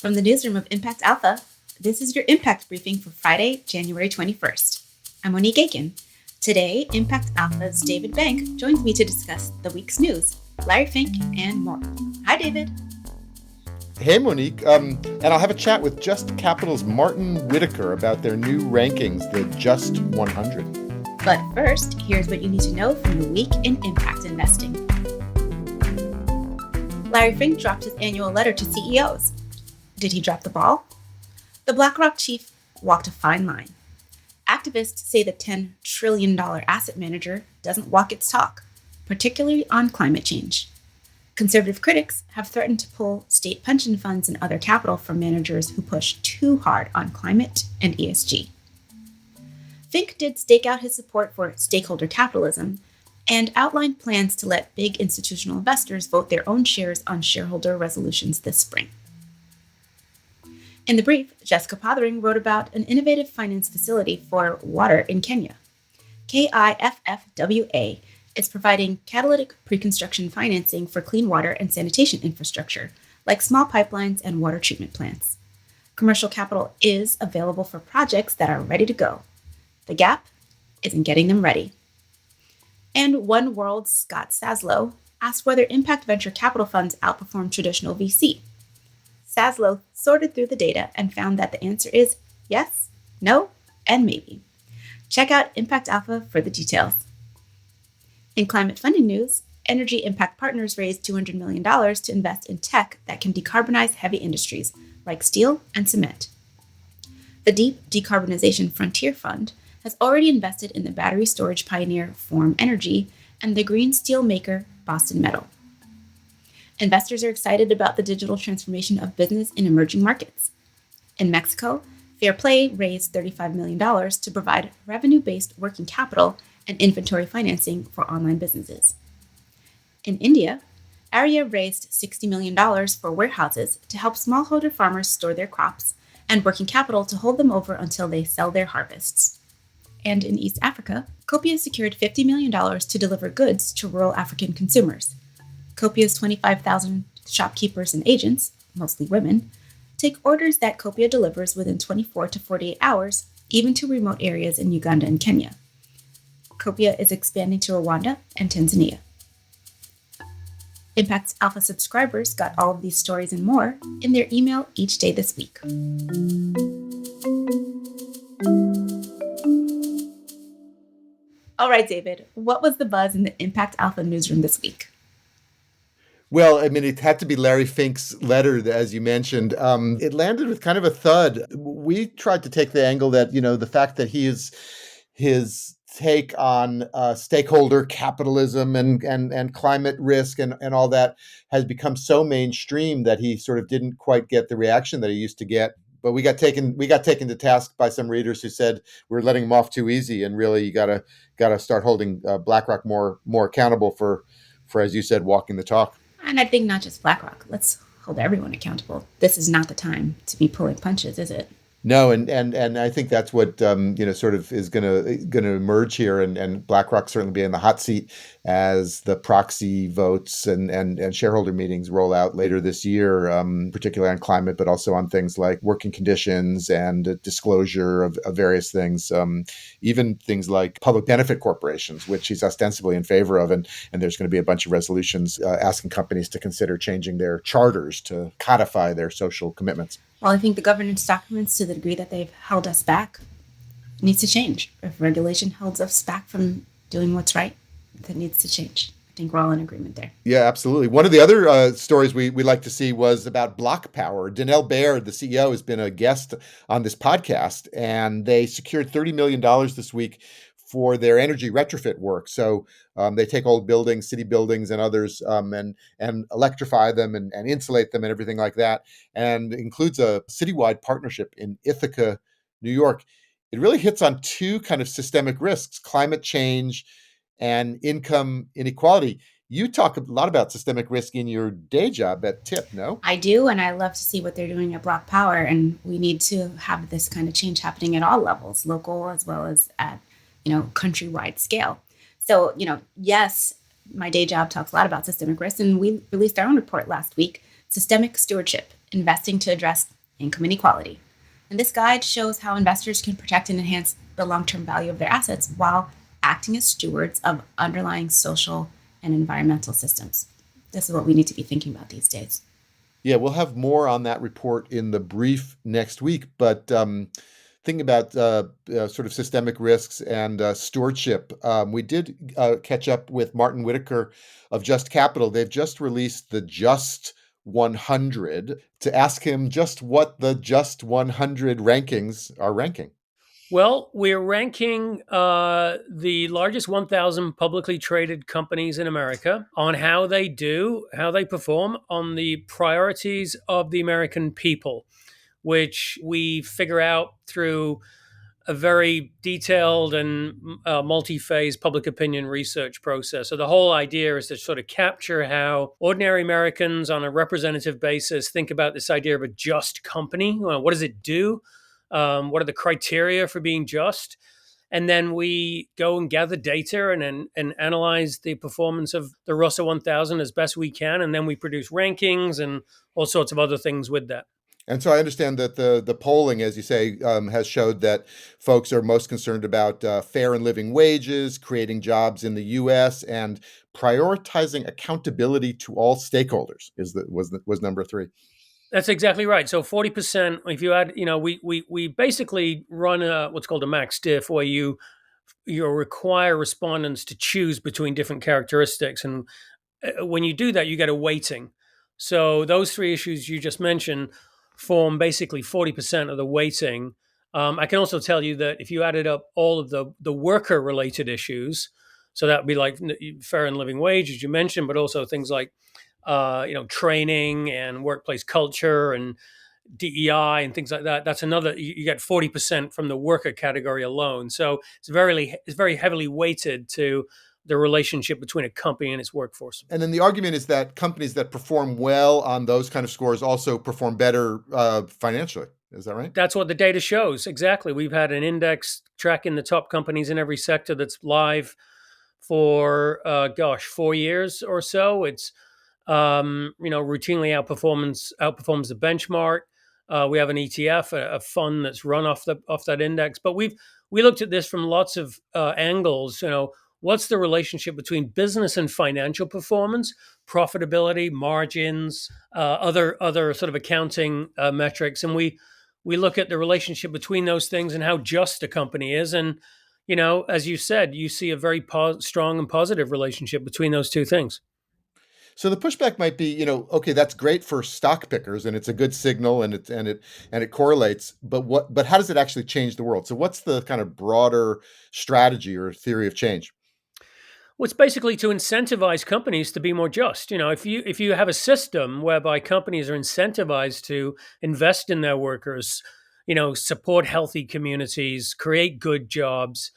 From the newsroom of Impact Alpha, this is your Impact Briefing for Friday, January 21st. I'm Monique Aiken. Today, Impact Alpha's David Bank joins me to discuss the week's news, Larry Fink, and more. Hi, David. Hey, Monique. And I'll have a chat with Just Capital's Martin Whittaker about their new rankings, the Just 100. But first, here's what you need to know from the week in impact investing. Larry Fink dropped his annual letter to CEOs. Did he drop the ball? The BlackRock chief walked a fine line. Activists say the $10 trillion asset manager doesn't walk its talk, particularly on climate change. Conservative critics have threatened to pull state pension funds and other capital from managers who push too hard on climate and ESG. Fink did stake out his support for stakeholder capitalism and outlined plans to let big institutional investors vote their own shares on shareholder resolutions this spring. In the brief, Jessica Pothering wrote about an innovative finance facility for water in Kenya. KIFFWA is providing catalytic pre-construction financing for clean water and sanitation infrastructure, like small pipelines and water treatment plants. Commercial capital is available for projects that are ready to go. The gap is in getting them ready. And One World's Scott Saslow asked whether impact venture capital funds outperform traditional VC. Saslow sorted through the data and found that the answer is yes, no, and maybe. Check out Impact Alpha for the details. In climate funding news, Energy Impact Partners raised $200 million to invest in tech that can decarbonize heavy industries like steel and cement. The Deep Decarbonization Frontier Fund has already invested in the battery storage pioneer Form Energy and the green steel maker Boston Metal. Investors are excited about the digital transformation of business in emerging markets. In Mexico, Fairplay raised $35 million to provide revenue-based working capital and inventory financing for online businesses. In India, Arya raised $60 million for warehouses to help smallholder farmers store their crops and working capital to hold them over until they sell their harvests. And in East Africa, Copia secured $50 million to deliver goods to rural African consumers. Copia's 25,000 shopkeepers and agents, mostly women, take orders that Copia delivers within 24 to 48 hours, even to remote areas in Uganda and Kenya. Copia is expanding to Rwanda and Tanzania. Impact Alpha subscribers got all of these stories and more in their email each day this week. All right, David, what was the buzz in the Impact Alpha newsroom this week? Well, I mean, it had to be Larry Fink's letter, as you mentioned. It landed with kind of a thud. We tried to take the angle that, the fact that his take on stakeholder capitalism and climate risk and all that has become so mainstream that he sort of didn't quite get the reaction that he used to get. But we got taken to task by some readers who said we're letting him off too easy, and really you gotta start holding BlackRock more accountable for, as you said, walking the talk. And I think not just BlackRock. Let's hold everyone accountable. This is not the time to be pulling punches, is it? No, and I think that's what sort of is gonna emerge here, and BlackRock certainly be in the hot seat as the proxy votes and shareholder meetings roll out later this year, particularly on climate, but also on things like working conditions and disclosure of various things, even things like public benefit corporations, which he's ostensibly in favor of, and there's going to be a bunch of resolutions asking companies to consider changing their charters to codify their social commitments. Well, I think the governance documents, to the degree that they've held us back, needs to change. If regulation holds us back from doing what's right, that needs to change. I think we're all in agreement there. Yeah, absolutely. One of the other stories we like to see was about BlocPower. Danelle Baird, the CEO, has been a guest on this podcast, and they secured $30 million this week for their energy retrofit work. So they take old buildings, city buildings and others, and electrify them and insulate them and everything like that, and includes a citywide partnership in Ithaca, New York. It really hits on two kind of systemic risks: climate change and income inequality. You talk a lot about systemic risk in your day job at TIP, no? I do, and I love to see what they're doing at BlocPower, and we need to have this kind of change happening at all levels, local as well as at countrywide scale. So, yes, my day job talks a lot about systemic risk, and we released our own report last week, Systemic Stewardship Investing to Address Income Inequality. And this guide shows how investors can protect and enhance the long term value of their assets while acting as stewards of underlying social and environmental systems. This is what we need to be thinking about these days. Yeah, we'll have more on that report in the brief next week. But thinking about sort of systemic risks and stewardship, we did catch up with Martin Whittaker of Just Capital. They've just released the Just 100 to ask him just what the Just 100 rankings are ranking. Well, we're ranking the largest 1,000 publicly traded companies in America on how they do, how they perform on the priorities of the American people, which we figure out through a very detailed and multi-phase public opinion research process. So the whole idea is to sort of capture how ordinary Americans on a representative basis think about this idea of a just company. Well, what does it do? What are the criteria for being just? And then we go and gather data and analyze the performance of the Russell 1000 as best we can. And then we produce rankings and all sorts of other things with that. And so I understand that the polling, as you say, has showed that folks are most concerned about fair and living wages, creating jobs in the U.S., and prioritizing accountability to all stakeholders. Was number three. That's exactly right. So 40%, if you add, we basically run what's called a max diff, where you require respondents to choose between different characteristics, and when you do that, you get a weighting. So those three issues you just mentioned form basically 40% of the weighting. I can also tell you that if you added up all of the worker related issues, so that would be like fair and living wage, as you mentioned, but also things like training and workplace culture and DEI and things like that. That's another. You get 40% from the worker category alone. So it's very heavily weighted to the relationship between a company and its workforce. And then the argument is that companies that perform well on those kind of scores also perform better financially. Is that right? That's what the data shows. Exactly. We've had an index tracking the top companies in every sector that's live for 4 years or so. It's routinely outperforms the benchmark. We have an ETF, a fund that's run off that index. But we looked at this from lots of angles. What's the relationship between business and financial performance, profitability, margins, other sort of accounting metrics, and we look at the relationship between those things and how just a company is. And as you said, you see a very strong and positive relationship between those two things. So the pushback might be, okay, that's great for stock pickers, and it's a good signal, and it correlates. But how does it actually change the world? So what's the kind of broader strategy or theory of change? Well, it's basically to incentivize companies to be more just. If you have a system whereby companies are incentivized to invest in their workers, support healthy communities, create good jobs,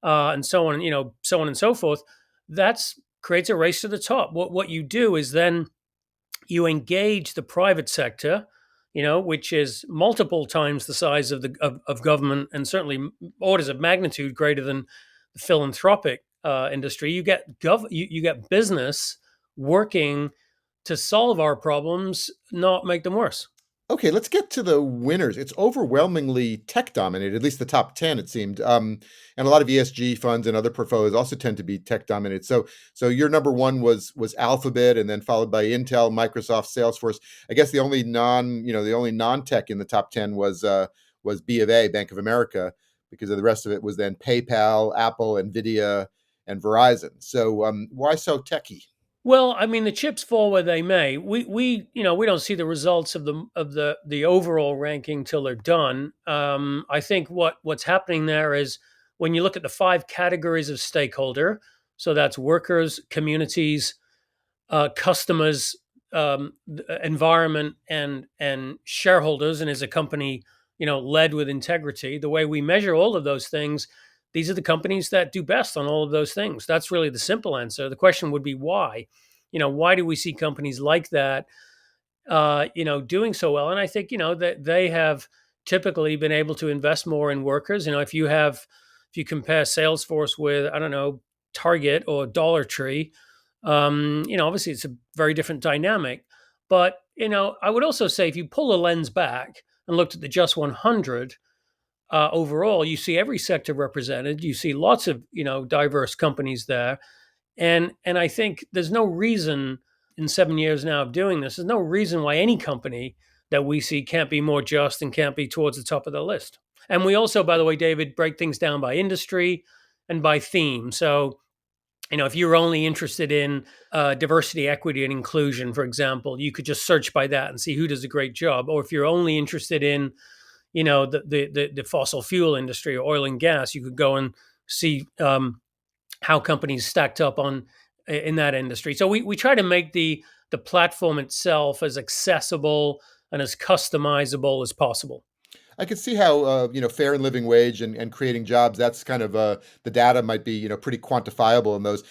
and so on, so on and so forth, that's creates a race to the top. What you do is then you engage the private sector, which is multiple times the size of of government, and certainly orders of magnitude greater than the philanthropic industry. You get business working to solve our problems, not make them worse. Okay, let's get to the winners. It's overwhelmingly tech dominated, at least the top 10, it seemed. And a lot of ESG funds and other portfolios also tend to be tech dominated. So your number one was Alphabet, and then followed by Intel, Microsoft, Salesforce. I guess the only non-tech in the top 10 was B of A, Bank of America, because of the rest of it was then PayPal, Apple, Nvidia, and Verizon. So why so techy? Well, I mean, the chips fall where they may. We don't see the results of the overall ranking till they're done. I think what's happening there is when you look at the five categories of stakeholder, so that's workers, communities, customers, environment, and shareholders, and is a company led with integrity. The way we measure all of those things, these are the companies that do best on all of those things. That's really the simple answer. The question would be why. Why do we see companies like that doing so well? And I think that they have typically been able to invest more in workers. If you compare Salesforce with, I don't know, Target or Dollar Tree, obviously it's a very different dynamic. But I would also say if you pull the lens back and looked at the just 100 overall, you see every sector represented. You see lots of diverse companies there, and I think there's no reason in 7 years now of doing this. There's no reason why any company that we see can't be more just and can't be towards the top of the list. And we also, by the way, David, break things down by industry and by theme. So if you're only interested in diversity, equity, and inclusion, for example, you could just search by that and see who does a great job. Or if you're only interested in, the fossil fuel industry or oil and gas, you could go and see how companies stacked up on in that industry. So we try to make the platform itself as accessible and as customizable as possible. I could see how fair and living wage and creating jobs. That's kind of the data might be pretty quantifiable in those.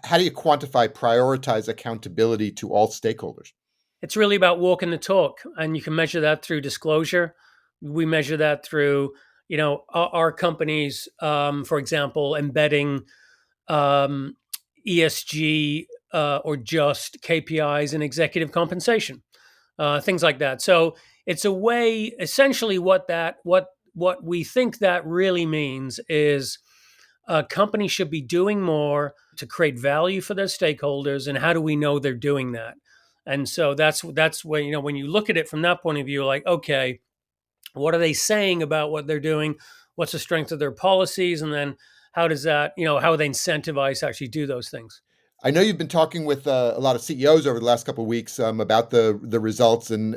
How do you quantify, prioritize accountability to all stakeholders? It's really about walking the talk, and you can measure that through disclosure. We measure that through our companies, for example, embedding um, ESG or just KPIs in executive compensation, things like that. So it's a way, essentially, what we think that really means is a company should be doing more to create value for their stakeholders, and how do we know they're doing that? And so that's when when you look at it from that point of view, like, okay, what are they saying about what they're doing? What's the strength of their policies? And then how does that, how are they incentivized to actually do those things? I know you've been talking with a lot of CEOs over the last couple of weeks about the results and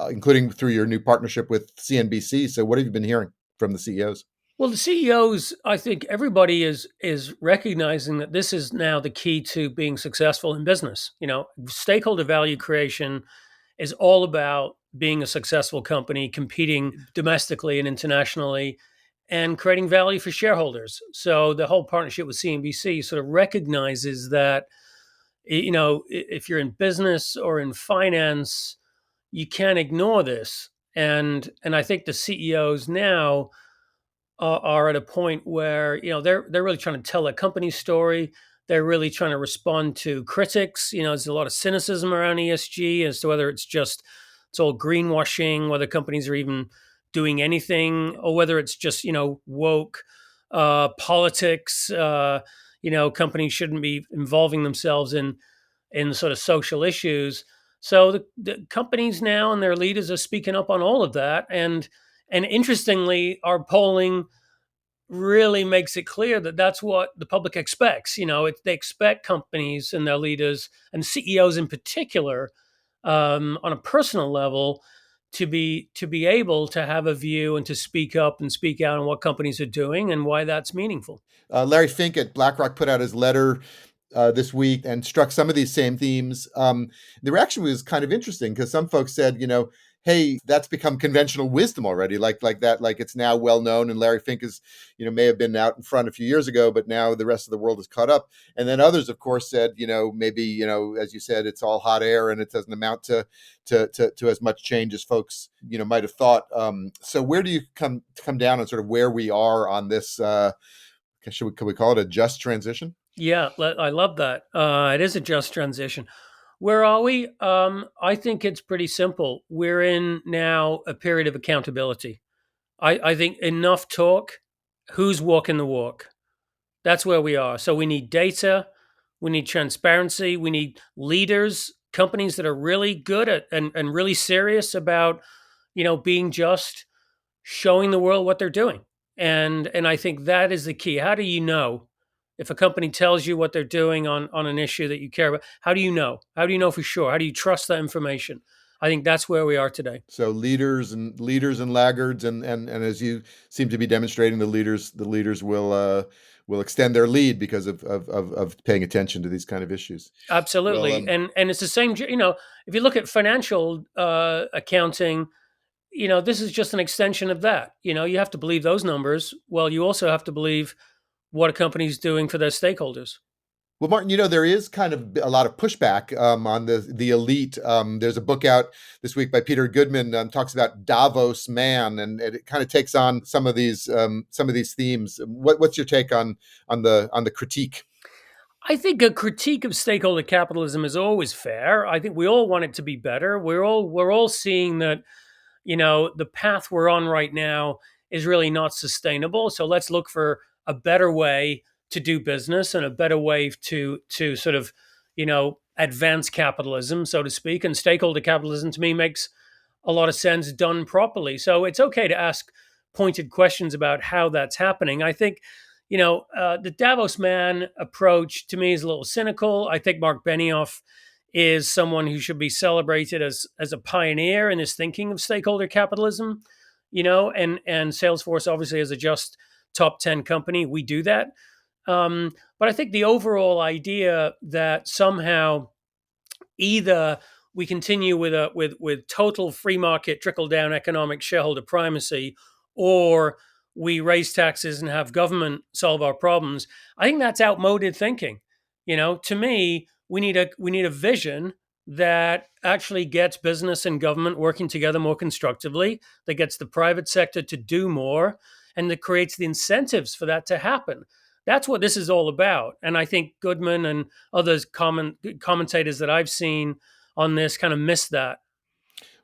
including through your new partnership with CNBC. So, what have you been hearing from the CEOs? Well, the CEOs, I think everybody is recognizing that this is now the key to being successful in business. Stakeholder value creation is all about being a successful company, competing domestically and internationally, and creating value for shareholders. So the whole partnership with CNBC sort of recognizes that, if you're in business or in finance, you can't ignore this. And I think the CEOs now are at a point where they're really trying to tell a company story. They're really trying to respond to critics. There's a lot of cynicism around ESG as to whether it's all greenwashing, whether companies are even doing anything, or whether it's just woke politics. Companies shouldn't be involving themselves in sort of social issues. So the companies now and their leaders are speaking up on all of that, and interestingly, our polling really makes it clear that that's what the public expects. They expect companies and their leaders and CEOs in particular, on a personal level, to be able to have a view and to speak up and speak out on what companies are doing and why that's meaningful. Larry Fink at BlackRock put out his letter this week and struck some of these same themes. The reaction was kind of interesting because some folks said, hey, that's become conventional wisdom already, like that, like it's now well known. And Larry Fink is, may have been out in front a few years ago, but now the rest of the world is caught up. And then others, of course, said, maybe, as you said, it's all hot air and it doesn't amount to as much change as folks, might have thought. So where do you come down on sort of where we are on this? Can we call it a just transition? Yeah, I love that. It is a just transition. Where are we? I think it's pretty simple. We're in now a period of accountability. I think enough talk. Who's walking the walk? That's where we are. So we need data. We need transparency. We need leaders, companies that are really good at and really serious about, being just, showing the world what they're doing. And I think that is the key. How do you know if a company tells you what they're doing on an issue that you care about? How do you know? How do you know for sure? How do you trust that information? I think that's where we are today. So leaders and laggards, and as you seem to be demonstrating, the leaders will extend their lead because of paying attention to these kind of issues. Well, Absolutely. And it's the same, if you look at financial accounting, this is just an extension of that. You have to believe those numbers. Well, you also have to believe what a company's doing for their stakeholders. Well, Martin, there is kind of a lot of pushback on the elite. There's a book out this week by Peter Goodman, talks about Davos Man, and it kind of takes on some of these themes. What's your take on the critique? I think a critique of stakeholder capitalism is always fair. I think we all want it to be better. We're all seeing that, the path we're on right now is really not sustainable. So let's look for a better way to do business and a better way to sort of, advance capitalism, so to speak. And stakeholder capitalism to me makes a lot of sense done properly. So it's okay to ask pointed questions about how that's happening. I think, the Davos Man approach to me is a little cynical. I think Mark Benioff is someone who should be celebrated as a pioneer in his thinking of stakeholder capitalism, and Salesforce obviously as a just top 10 company, we do that. But I think the overall idea that somehow either we continue with total free market trickle down economic shareholder primacy, or we raise taxes and have government solve our problems. I think that's outmoded thinking. To me, we need a vision that actually gets business and government working together more constructively, that gets the private sector to do more, and that creates the incentives for that to happen. That's what this is all about. And I think Goodman and others commentators that I've seen on this kind of miss that.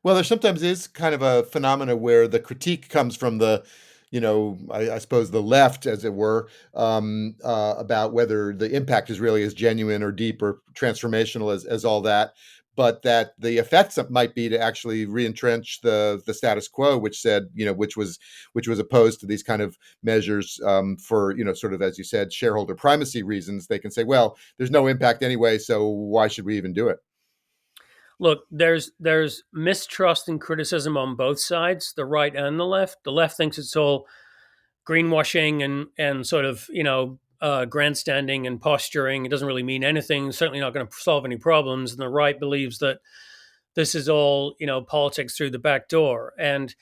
Well, there sometimes is kind of a phenomena where the critique comes from the, I suppose the left, as it were, about whether the impact is really as genuine or deep or transformational as all that, but that the effects might be to actually reentrench the status quo, which said, which was opposed to these kind of measures for, sort of, as you said, shareholder primacy reasons. They can say, well, there's no impact anyway, so why should we even do it? Look, there's mistrust and criticism on both sides, the right and the left. The left thinks it's all greenwashing and sort of grandstanding and posturing. It doesn't really mean anything. Certainly not going to solve any problems. And the right believes that this is all politics through the back door. And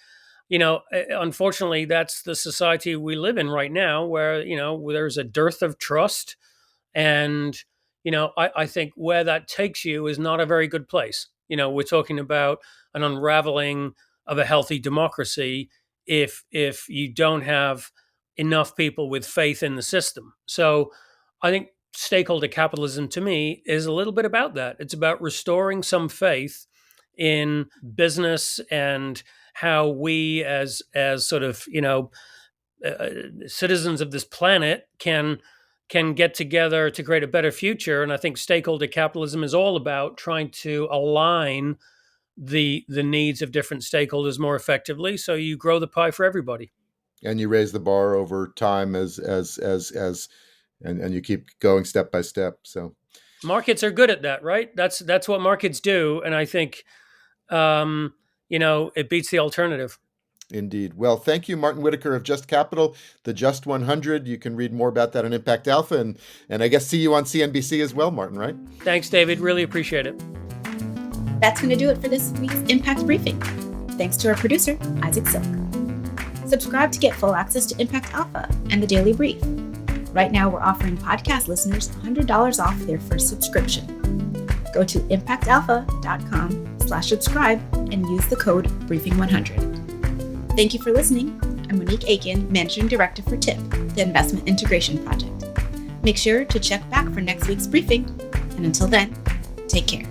unfortunately, that's the society we live in right now, where there's a dearth of trust. And I think where that takes you is not a very good place. We're talking about an unraveling of a healthy democracy if you don't have enough people with faith in the system. So I think stakeholder capitalism to me is a little bit about that. It's about restoring some faith in business and how we as sort of citizens of this planet can get together to create a better future. And I think stakeholder capitalism is all about trying to align the needs of different stakeholders more effectively, so you grow the pie for everybody. And you raise the bar over time and you keep going step by step. So Markets are good at that, right? That's what markets do, and I think it beats the alternative. indeed. Well, thank you, Martin Whittaker of Just Capital, the Just 100. You can read more about that on Impact Alpha, and I guess see you on CNBC as well, Martin, right? Thanks, David. Really appreciate it. That's going to do it for this week's Impact Briefing. Thanks to our producer, Isaac Silk. Subscribe to get full access to Impact Alpha and the Daily Brief. Right now, we're offering podcast listeners $100 off their first subscription. Go to impactalpha.com/subscribe and use the code Briefing100. Thank you for listening. I'm Monique Aiken, Managing Director for TIP, the Investment Integration Project. Make sure to check back for next week's briefing. And until then, take care.